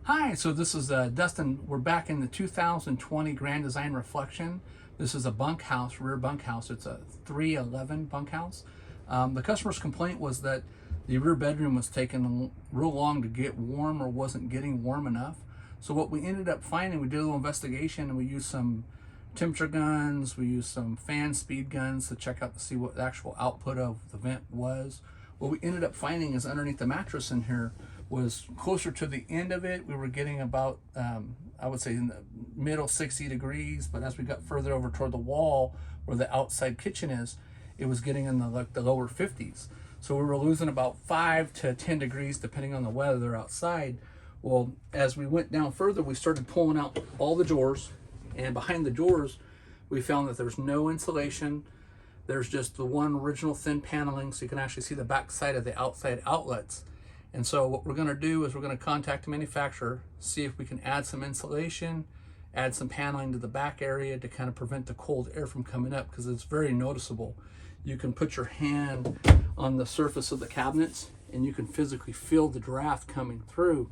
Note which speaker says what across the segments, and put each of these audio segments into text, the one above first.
Speaker 1: Hi, so this is Dustin. We're back in the 2020 Grand Design Reflection. This is a bunkhouse, rear bunkhouse. It's a 311 bunkhouse. The customer's complaint was that the rear bedroom was taking real long to get warm or wasn't getting warm enough. So what we ended up finding, we did a little investigation and we used some temperature guns, we used some fan speed guns to check out to see what the actual output of the vent was. What we ended up finding is underneath the mattress in here was closer to the end of it. We were getting about, I would say in the middle 60 degrees, but as we got further over toward the wall where the outside kitchen is, it was getting in the lower 50s. So we were losing about 5 to 10 degrees depending on the weather outside. Well, as we went down further, we started pulling out all the drawers, and behind the drawers, we found that there's no insulation. There's just the one original thin paneling, so you can actually see the back side of the outside outlets. And so what we're going to do is we're going to contact the manufacturer, see if we can add some insulation, add some paneling to the back area to kind of prevent the cold air from coming up, because it's very noticeable. You can put your hand on the surface of the cabinets and you can physically feel the draft coming through.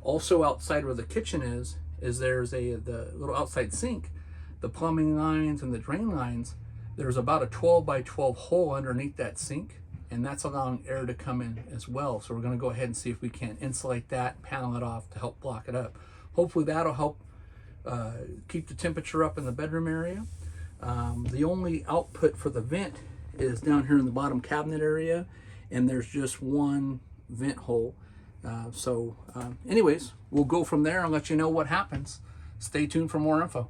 Speaker 1: Also outside where the kitchen is there's the little outside sink. The plumbing lines and the drain lines, there's about a 12 by 12 hole underneath that sink, and that's allowing air to come in as well. So we're going to go ahead and see if we can insulate that, panel it off to help block it up. Hopefully that'll help keep the temperature up in the bedroom area. The only output for the vent is down here in the bottom cabinet area, and there's just one vent hole. Anyways, we'll go from there and let you know what happens. Stay tuned for more info.